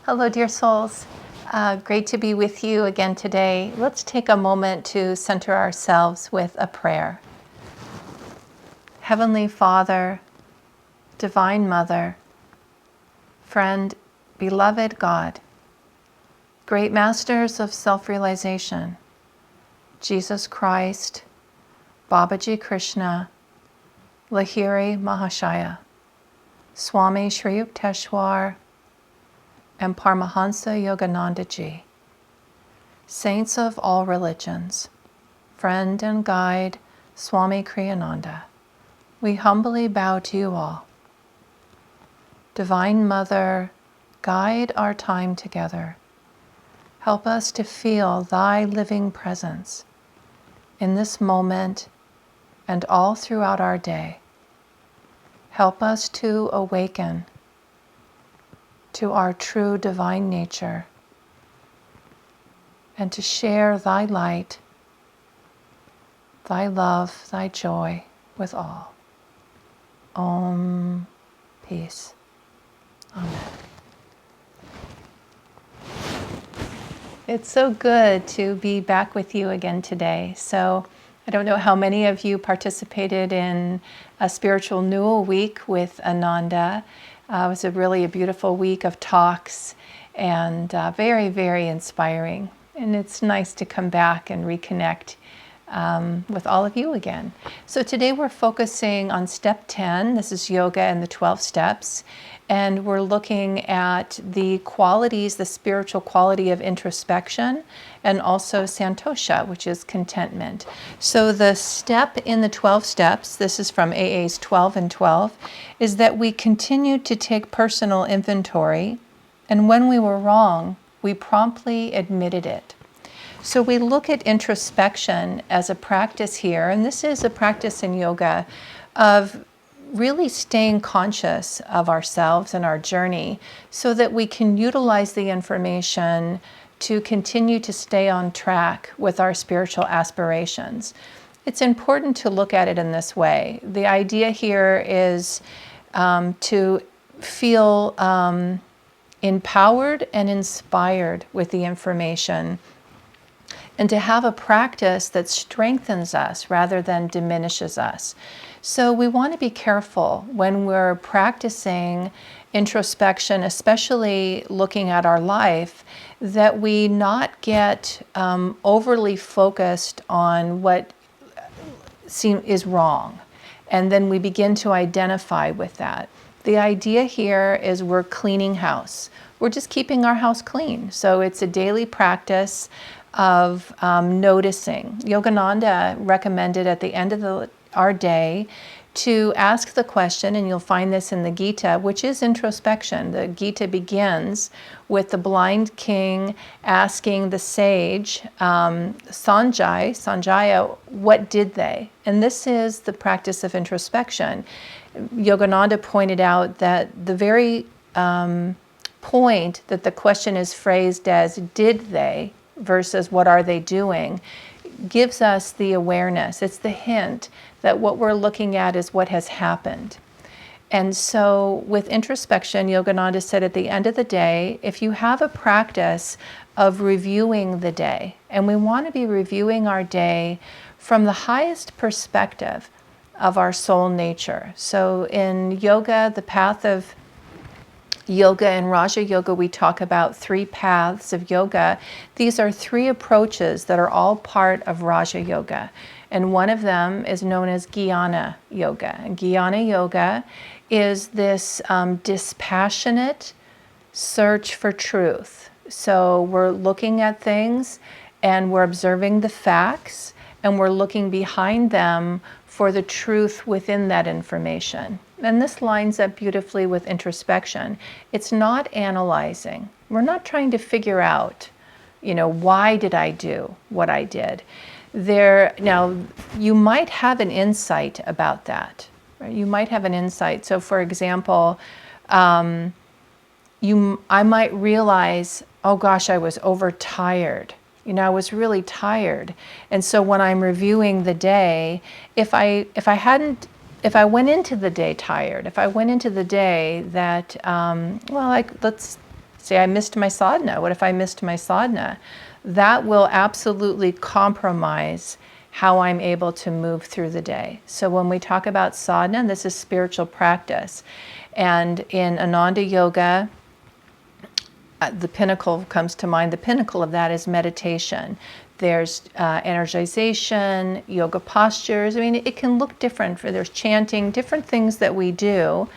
Hello, dear souls. Great to be with you again today. Let's take a moment to center ourselves with a prayer. Heavenly Father, Divine Mother, friend, beloved God, great masters of self-realization, Jesus Christ, Babaji Krishna, Lahiri Mahashaya, Swami Sri Yukteswar, and Paramahansa Yogananda Ji, saints of all religions, friend and guide Swami Kriyananda, we humbly bow to you all. Divine Mother, guide our time together. Help us to feel thy living presence in this moment and all throughout our day. Help us to awaken to our true divine nature and to share thy light, thy love, thy joy with all. Om. Peace. Amen. It's so good to be back with you again today. So I don't know how many of you participated in a spiritual Newell week with Ananda. It was really a beautiful week of talks and very, very inspiring. And it's nice to come back and reconnect with all of you again. So today we're focusing on step 10. This is yoga and the 12 steps. And we're looking at the qualities, the spiritual quality of introspection, and also santosha, which is contentment. So the step in the 12 steps, this is from AA's 12 and 12, is that we continue to take personal inventory, and when we were wrong, we promptly admitted it. So we look at introspection as a practice here, and this is a practice in yoga of really staying conscious of ourselves and our journey so that we can utilize the information to continue to stay on track with our spiritual aspirations. It's important to look at it in this way. The idea here is to feel empowered and inspired with the information, and to have a practice that strengthens us rather than diminishes us. So we want to be careful when we're practicing introspection, especially looking at our life, that we not get overly focused on what is wrong. And then we begin to identify with that. The idea here is we're cleaning house. We're just keeping our house clean. So it's a daily practice of noticing. Yogananda recommended at the end of our day to ask the question, and you'll find this in the Gita, which is introspection. The Gita begins with the blind king asking the sage, Sanjaya, what did they? And this is the practice of introspection. Yogananda pointed out that the very point that the question is phrased as did they versus what are they doing gives us the awareness. It's the hint that what we're looking at is what has happened. And so with introspection, Yogananda said at the end of the day, if you have a practice of reviewing the day, and we want to be reviewing our day from the highest perspective of our soul nature. So in yoga, the path of yoga and Raja Yoga, we talk about 3 paths of yoga. These are 3 approaches that are all part of Raja Yoga. And one of them is known as Jnana Yoga. And Jnana Yoga is this dispassionate search for truth. So we're looking at things and we're observing the facts and we're looking behind them for the truth within that information. And this lines up beautifully with introspection. It's not analyzing. We're not trying to figure out, why did I do what I did? Now, you might have an insight about that. Right? You might have an insight. So, for example, I might realize, oh gosh, I was overtired. I was really tired. And so when I'm reviewing the day, if I went into the day tired, if I went into the day that, let's Say I missed my sadhana. What if I missed my sadhana? That will absolutely compromise how I'm able to move through the day. So when we talk about sadhana, this is spiritual practice. And in Ananda Yoga, the pinnacle comes to mind. The pinnacle of that is meditation. There's energization, yoga postures. I mean, it can look different. There's chanting, different things that we do.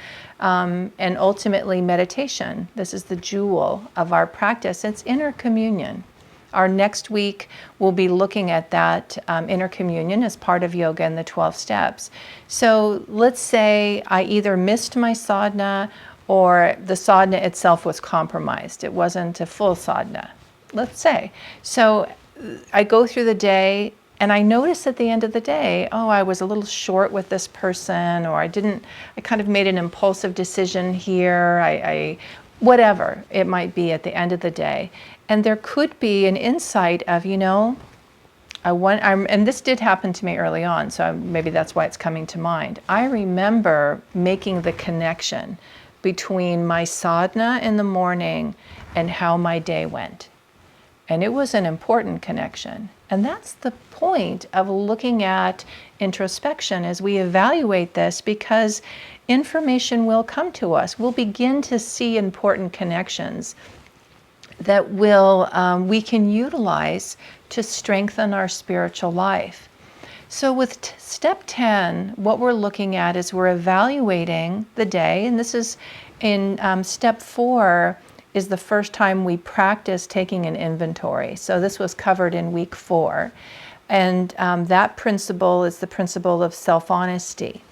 And ultimately meditation. This is the jewel of our practice. It's inner communion. Our next week, we'll be looking at that inner communion as part of yoga and the 12 steps. So let's say I either missed my sadhana or the sadhana itself was compromised. It wasn't a full sadhana, let's say. So I go through the day and I notice at the end of the day, oh, I was a little short with this person, or I kind of made an impulsive decision here, whatever it might be at the end of the day. And there could be an insight of, and this did happen to me early on, so maybe that's why it's coming to mind. I remember making the connection between my sadhana in the morning and how my day went. And it was an important connection. And that's the point of looking at introspection as we evaluate this, because information will come to us. We'll begin to see important connections that we can utilize to strengthen our spiritual life. So with step 10, what we're looking at is we're evaluating the day, and this is in step 4 is the first time we practice taking an inventory. So this was covered in week 4. And that principle is the principle of self-honesty,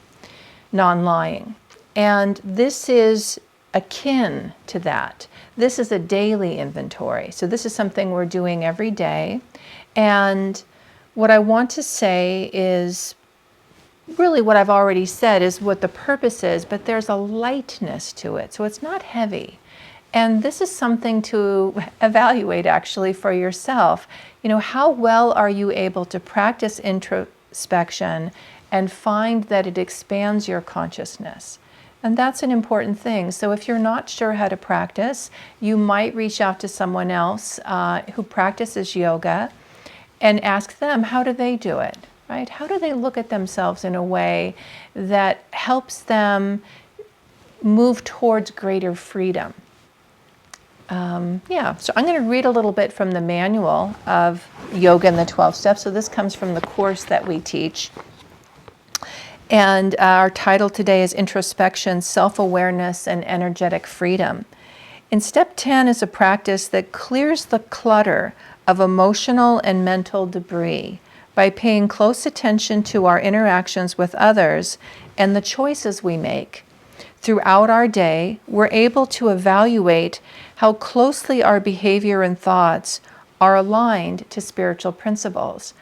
non-lying. And this is akin to that. This is a daily inventory. So this is something we're doing every day. And what I want to say is really what I've already said is what the purpose is, but there's a lightness to it. So it's not heavy. And this is something to evaluate actually for yourself. How well are you able to practice introspection and find that it expands your consciousness? And that's an important thing. So if you're not sure how to practice, you might reach out to someone else who practices yoga and ask them, how do they do it, right? How do they look at themselves in a way that helps them move towards greater freedom? So I'm going to read a little bit from the manual of Yoga and the 12 Steps. So this comes from the course that we teach. And our title today is Introspection, Self-Awareness, and Energetic Freedom. In step 10 is a practice that clears the clutter of emotional and mental debris by paying close attention to our interactions with others and the choices we make. Throughout our day, we're able to evaluate how closely our behavior and thoughts are aligned to spiritual principles.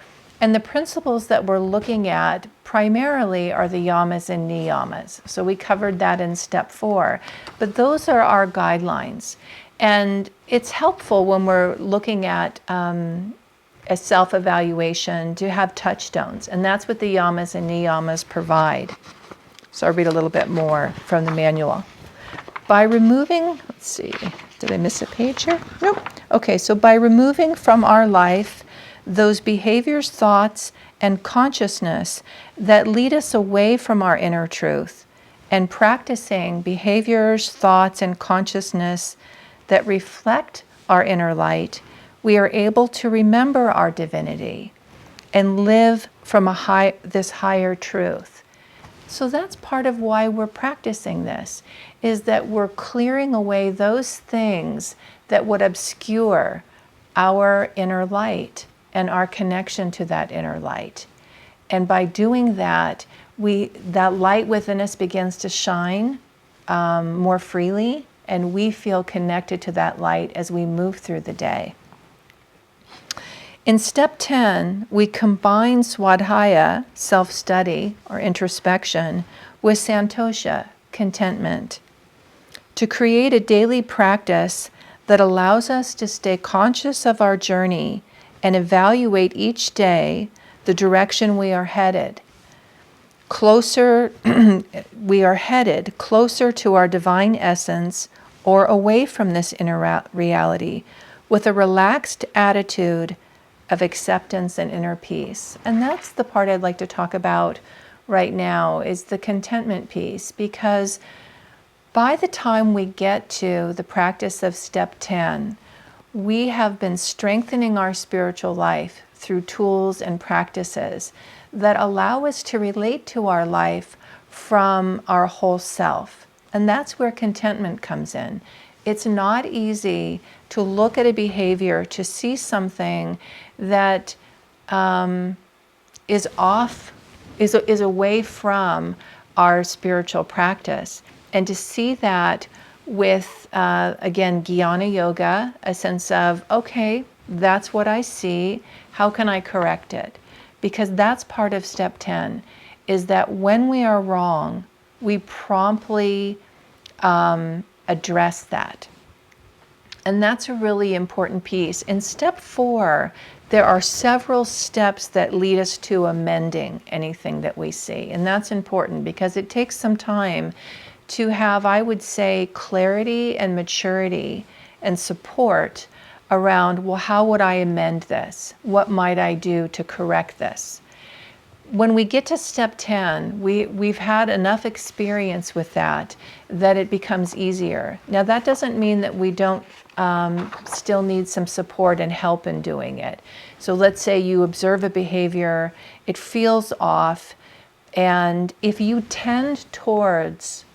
And the principles that we're looking at primarily are the yamas and niyamas. So we covered that in step 4. But those are our guidelines. And it's helpful when we're looking at a self-evaluation to have touchstones. And that's what the yamas and niyamas provide. So I'll read a little bit more from the manual. By removing, let's see, did I miss a page here? Nope. Okay, so by removing from our life those behaviors, thoughts, and consciousness that lead us away from our inner truth, and practicing behaviors, thoughts, and consciousness that reflect our inner light, we are able to remember our divinity and live from this higher truth. So that's part of why we're practicing this, is that we're clearing away those things that would obscure our inner light and our connection to that inner light. And by doing that, that light within us begins to shine more freely, and we feel connected to that light as we move through the day. In step 10, we combine swadhyaya, self-study or introspection, with santosha, contentment, to create a daily practice that allows us to stay conscious of our journey and evaluate each day the direction we are headed. We are headed closer to our divine essence or away from this inner reality with a relaxed attitude of acceptance and inner peace. And that's the part I'd like to talk about right now, is the contentment piece, because by the time we get to the practice of step 10, we have been strengthening our spiritual life through tools and practices that allow us to relate to our life from our whole self. And that's where contentment comes in. It's not easy to look at a behavior, to see something that is away from our spiritual practice, and to see that with, again, Jnana Yoga, a sense of, okay, that's what I see, how can I correct it? Because that's part of step 10, is that when we are wrong, we promptly address that. And that's a really important piece. In step 4, there are several steps that lead us to amending anything that we see. And that's important because it takes some time to have, I would say, clarity and maturity and support around, well, how would I amend this? What might I do to correct this? When we get to step 10, we've had enough experience with that it becomes easier. Now, that doesn't mean that we don't still need some support and help in doing it. So let's say you observe a behavior, it feels off, and if you tend towards,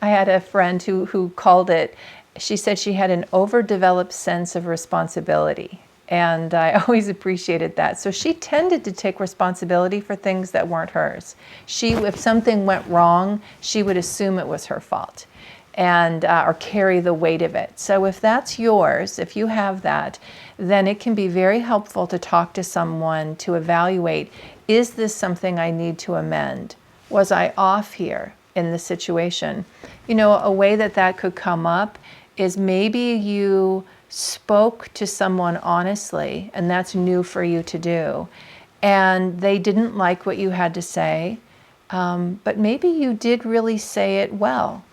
I had a friend who called it, she said she had an overdeveloped sense of responsibility. And I always appreciated that. So she tended to take responsibility for things that weren't hers. If something went wrong, she would assume it was her fault and or carry the weight of it. So if that's yours, if you have that, then it can be very helpful to talk to someone to evaluate, is this something I need to amend? Was I off here in the situation? You know, a way that could come up is maybe you spoke to someone honestly, and that's new for you to do, and they didn't like what you had to say, but maybe you did really say it well,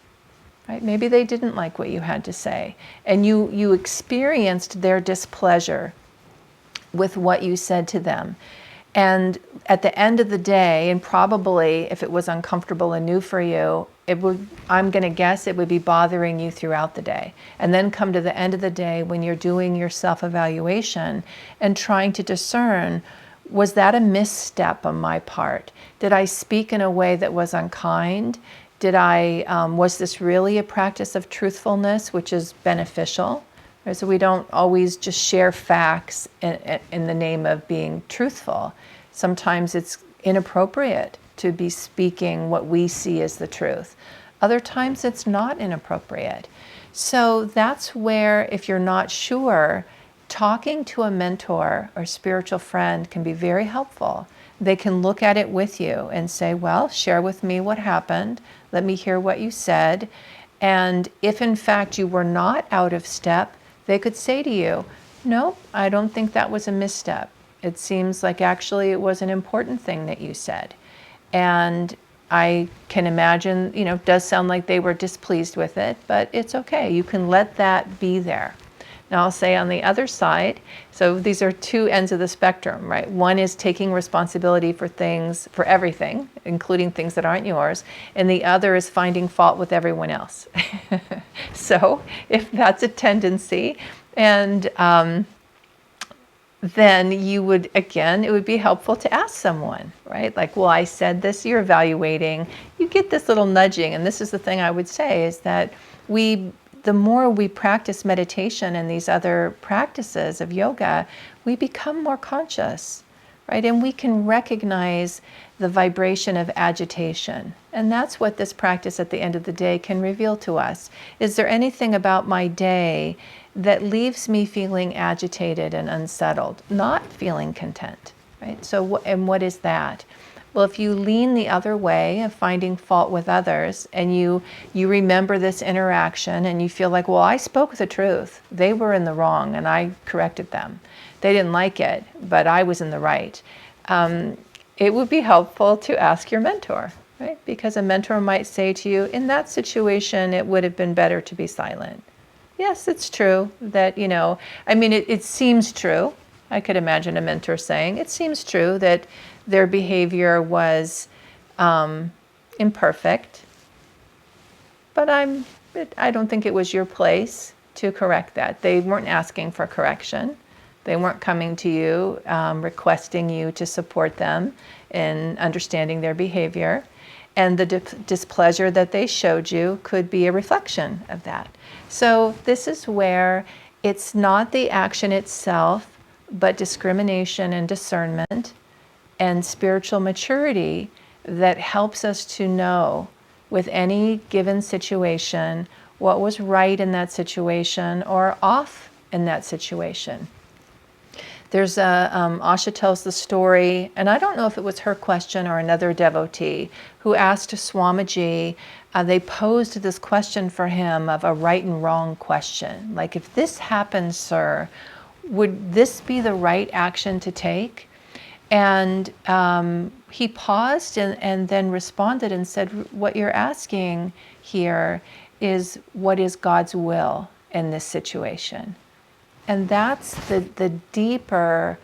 right? Maybe they didn't like what you had to say, and you experienced their displeasure with what you said to them. And at the end of the day, and probably if it was uncomfortable and new for you, I'm going to guess it would be bothering you throughout the day. And then come to the end of the day when you're doing your self-evaluation and trying to discern, was that a misstep on my part? Did I speak in a way that was unkind? Was this really a practice of truthfulness, which is beneficial? So we don't always just share facts in the name of being truthful. Sometimes it's inappropriate to be speaking what we see as the truth. Other times it's not inappropriate. So that's where, if you're not sure, talking to a mentor or spiritual friend can be very helpful. They can look at it with you and say, well, share with me what happened. Let me hear what you said. And if in fact you were not out of step, they could say to you, no, I don't think that was a misstep. It seems like actually it was an important thing that you said. And I can imagine, it does sound like they were displeased with it, but it's okay. You can let that be there. Now I'll say on the other side, so these are two ends of the spectrum, right? One is taking responsibility for things, for everything, including things that aren't yours, and the other is finding fault with everyone else. So if that's a tendency, and then it would be helpful to ask someone, right? Like, well, I said this, you're evaluating, you get this little nudging, and this is the thing I would say, is that the more we practice meditation and these other practices of yoga, we become more conscious, right? And we can recognize the vibration of agitation. And that's what this practice at the end of the day can reveal to us. Is there anything about my day that leaves me feeling agitated and unsettled, not feeling content, right? So, and what is that? Well, if you lean the other way of finding fault with others, and you remember this interaction and you feel like, well, I spoke the truth. They were in the wrong and I corrected them. They didn't like it, but I was in the right. It would be helpful to ask your mentor, right? Because a mentor might say to you, in that situation, it would have been better to be silent. Yes, it's true that, it seems true. I could imagine a mentor saying, it seems true that their behavior was imperfect, but I don't think it was your place to correct that. They weren't asking for correction. They weren't coming to you, requesting you to support them in understanding their behavior. And the displeasure that they showed you could be a reflection of that. So this is where it's not the action itself, but discrimination and discernment and spiritual maturity that helps us to know with any given situation what was right in that situation or off in that situation. There's Asha tells the story, and I don't know if it was her question or another devotee who asked Swamiji, they posed this question for him of a right and wrong question. Like, if this happens, sir, would this be the right action to take? And he paused and then responded and said, what you're asking here is what is God's will in this situation? And that's the deeper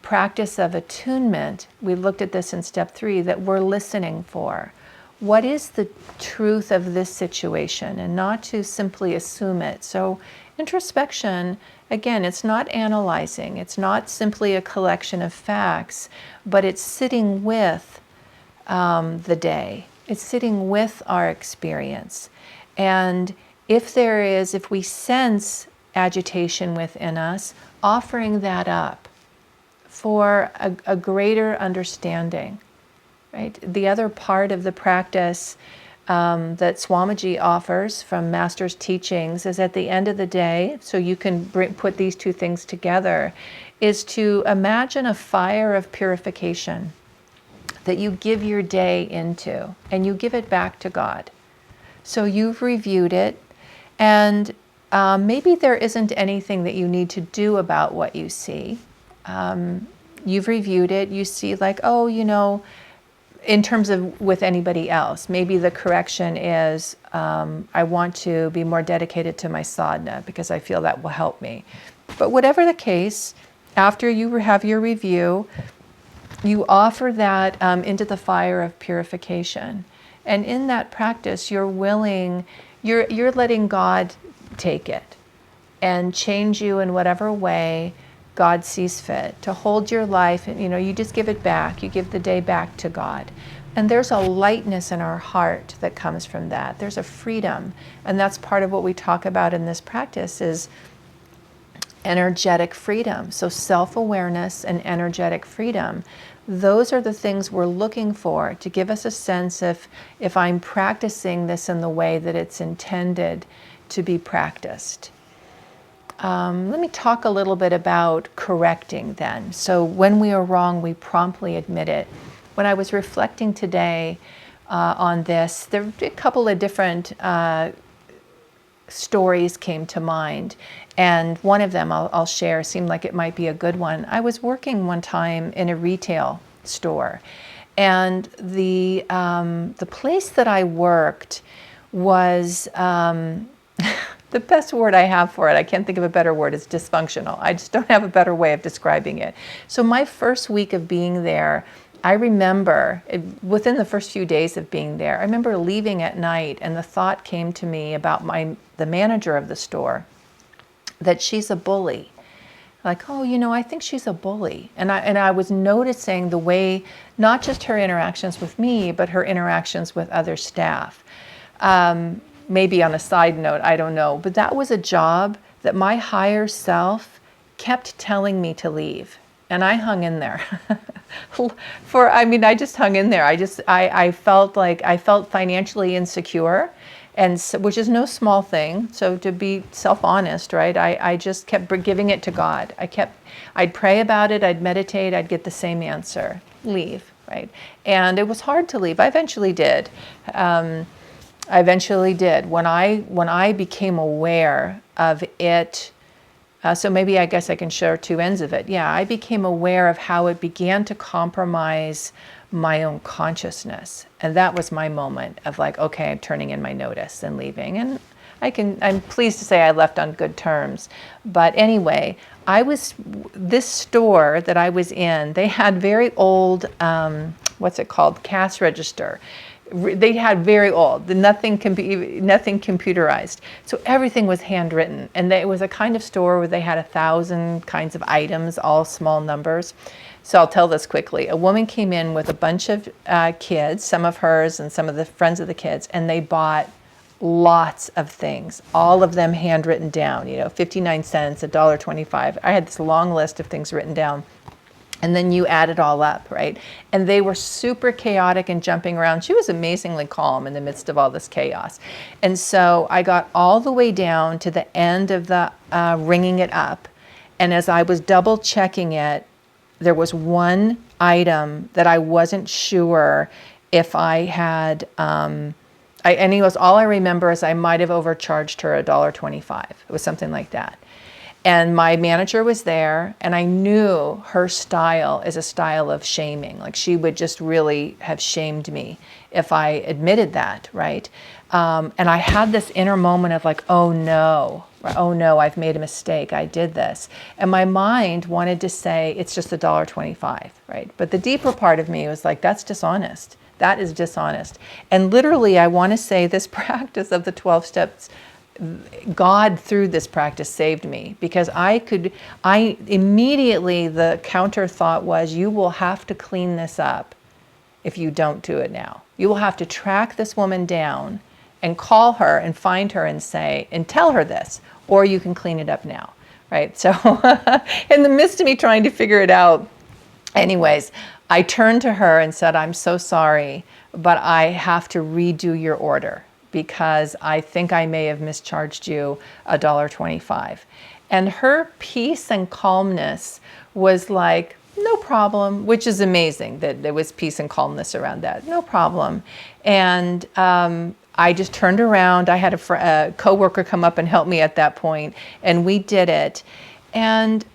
practice of attunement. We looked at this in step 3, that we're listening for. What is the truth of this situation, and not to simply assume it. So introspection, again, it's not analyzing. It's not simply a collection of facts, but it's sitting with the day. It's sitting with our experience. And if we sense agitation within us, offering that up for a greater understanding, right? The other part of the practice that Swamiji offers from Master's teachings is at the end of the day, so you can put these two things together, is to imagine a fire of purification that you give your day into, and you give it back to God. So you've reviewed it, and maybe there isn't anything that you need to do about what you see. You've reviewed it, you see like, in terms of with anybody else, maybe the correction is, I want to be more dedicated to my sadhana because I feel that will help me. But whatever the case, after you have your review, you offer that into the fire of purification. And in that practice, you're letting God take it and change you in whatever way God sees fit, to hold your life, and you just give it back. You give the day back to God. And there's a lightness in our heart that comes from that. There's a freedom. And that's part of what we talk about in this practice is energetic freedom. So self-awareness and energetic freedom. Those are the things we're looking for to give us a sense if I'm practicing this in the way that it's intended to be practiced. Let me talk a little bit about correcting then. So when we are wrong, we promptly admit it. When I was reflecting today on this, there were a couple of different stories came to mind. And one of them I'll share, seemed like it might be a good one. I was working one time in a retail store, and the place that I worked was the best word I have for it, I can't think of a better word, is dysfunctional. I just don't have a better way of describing it. So my first week of being there, I remember, within the first few days of being there, I remember leaving at night and the thought came to me about the manager of the store, that she's a bully. Like, I think she's a bully. And I was noticing the way, not just her interactions with me, but her interactions with other staff. Maybe on a side note, I don't know, but that was a job that my higher self kept telling me to leave. And I hung in there. I just hung in there. I felt financially insecure, which is no small thing. So to be self-honest, right? I just kept giving it to God. I'd pray about it, I'd meditate, I'd get the same answer, leave, right? And it was hard to leave. I eventually did. When I became aware of it, so maybe I guess I can share two ends of it. Yeah, I became aware of how it began to compromise my own consciousness. And that was my moment of like, okay, I'm turning in my notice and leaving. And I'm pleased to say I left on good terms. But anyway, this store that I was in, they had very old, what's it called? Cash register. They had very old, nothing computerized. So everything was handwritten. And it was a kind of store where they had 1,000 kinds of items, all small numbers. So I'll tell this quickly. A woman came in with a bunch of kids, some of hers and some of the friends of the kids, and they bought lots of things, all of them handwritten down, 59 cents, $1.25. I had this long list of things written down. And then you add it all up, right? And they were super chaotic and jumping around. She was amazingly calm in the midst of all this chaos. And so I got all the way down to the end of the ringing it up. And as I was double checking it, there was one item that I wasn't sure if I had, and it was all I remember is I might have overcharged her $1.25. It was something like that. And my manager was there, and I knew her style is a style of shaming. Like she would just really have shamed me if I admitted that, right? And I had this inner moment of like, oh no, I've made a mistake. I did this. And my mind wanted to say, it's just $1.25, right? But the deeper part of me was like, that's dishonest. That is dishonest. And literally, I want to say this practice of the 12 steps, God through this practice saved me, because I immediately, the counter thought was, you will have to clean this up if you don't do it now. You will have to track this woman down and call her and find her and say, and tell her this, or you can clean it up now, right? So in the midst of me trying to figure it out, anyways, I turned to her and said, I'm so sorry, but I have to redo your order, because I think I may have mischarged you $1.25. And her peace and calmness was like, no problem, which is amazing that there was peace and calmness around that. No problem. And I just turned around. I had a coworker come up and help me at that point, and we did it. And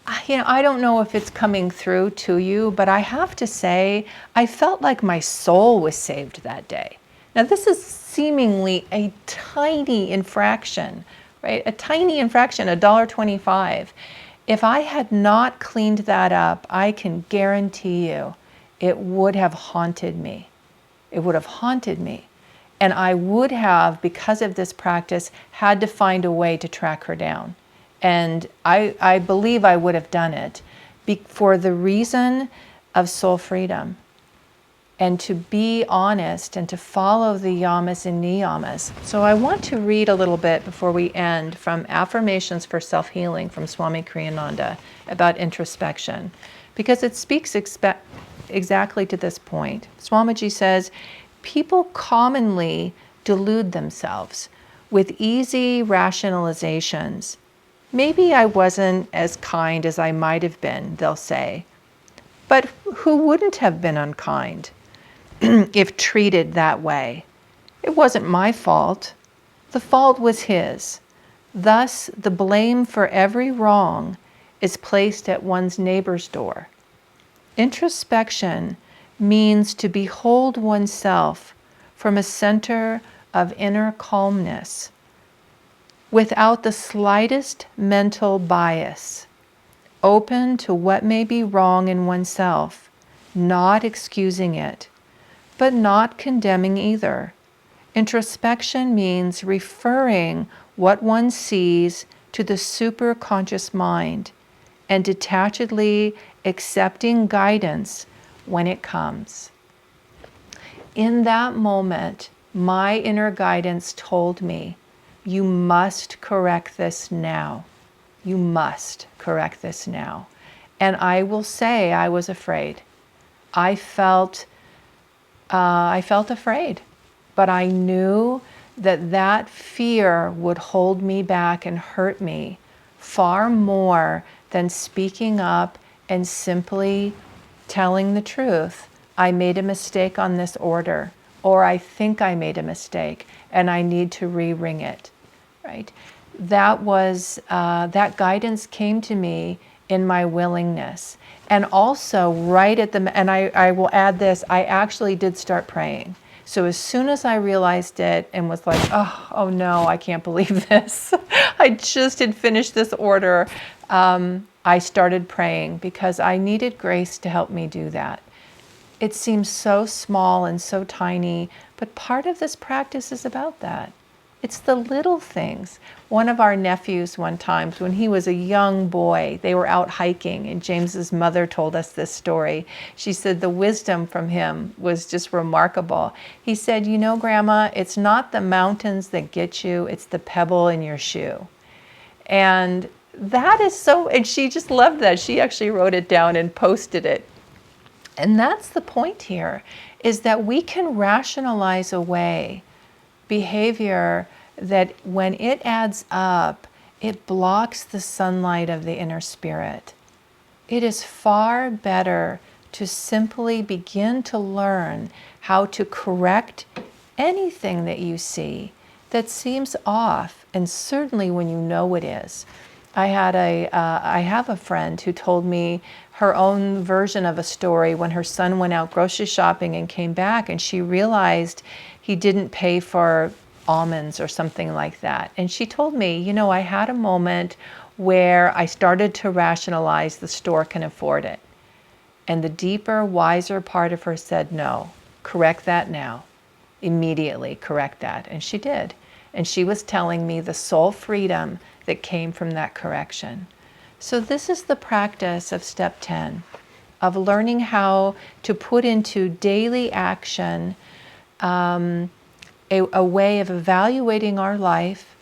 I don't know if it's coming through to you, but I have to say, I felt like my soul was saved that day. Now, this is seemingly a tiny infraction, right? A tiny infraction, $1.25. If I had not cleaned that up, I can guarantee you it would have haunted me. It would have haunted me. And I would have, because of this practice, had to find a way to track her down. And I believe I would have done it for the reason of soul freedom, and to be honest and to follow the yamas and niyamas. So I want to read a little bit before we end from Affirmations for Self-Healing from Swami Kriyananda about introspection, because it speaks exactly to this point. Swamiji says, people commonly delude themselves with easy rationalizations. Maybe I wasn't as kind as I might have been, they'll say. But who wouldn't have been unkind if treated that way? It wasn't my fault. The fault was his. Thus, the blame for every wrong is placed at one's neighbor's door. Introspection means to behold oneself from a center of inner calmness, without the slightest mental bias, open to what may be wrong in oneself, not excusing it, but not condemning either. Introspection means referring what one sees to the superconscious mind and detachedly accepting guidance when it comes. In that moment, my inner guidance told me, you must correct this now. You must correct this now. And I will say I was afraid. I felt afraid, but I knew that fear would hold me back and hurt me far more than speaking up and simply telling the truth. I made a mistake on this order, or I think I made a mistake and I need to re-ring it, right? That guidance came to me in my willingness. And also right at the, and I will add this, I actually did start praying. So as soon as I realized it and was like, oh no, I can't believe this. I just had finished this order. I started praying because I needed grace to help me do that. It seems so small and so tiny, but part of this practice is about that. It's the little things. One of our nephews one time, when he was a young boy, they were out hiking, and James's mother told us this story. She said the wisdom from him was just remarkable. He said, you know, Grandma, it's not the mountains that get you, it's the pebble in your shoe. And that is so, and she just loved that. She actually wrote it down and posted it. And that's the point here, is that we can rationalize away behavior that when it adds up, it blocks the sunlight of the inner spirit. It is far better to simply begin to learn how to correct anything that you see that seems off, and certainly when you know it is. I have a friend who told me her own version of a story when her son went out grocery shopping and came back, and she realized he didn't pay for almonds or something like that. And she told me, you know, I had a moment where I started to rationalize the store can afford it. And the deeper, wiser part of her said, no, correct that now. Immediately correct that. And she did. And she was telling me the soul freedom that came from that correction. So this is the practice of step 10, of learning how to put into daily action a way of evaluating our life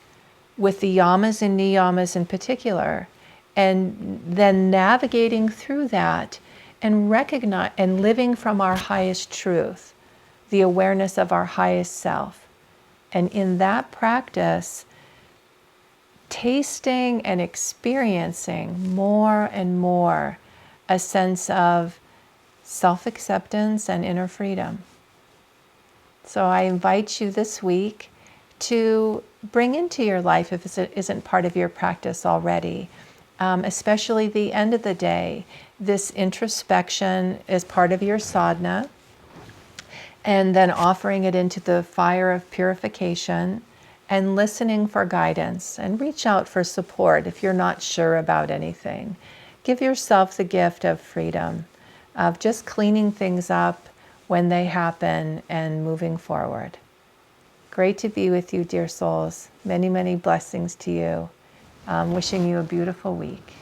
with the yamas and niyamas in particular, and then navigating through that and recognize and living from our highest truth, the awareness of our highest self. And in that practice, tasting and experiencing more and more a sense of self-acceptance and inner freedom. So I invite you this week to bring into your life, if it isn't part of your practice already, especially the end of the day, this introspection as part of your sadhana, and then offering it into the fire of purification and listening for guidance, and reach out for support if you're not sure about anything. Give yourself the gift of freedom, of just cleaning things up when they happen and moving forward. Great to be with you, dear souls. Many, many blessings to you. Wishing you a beautiful week.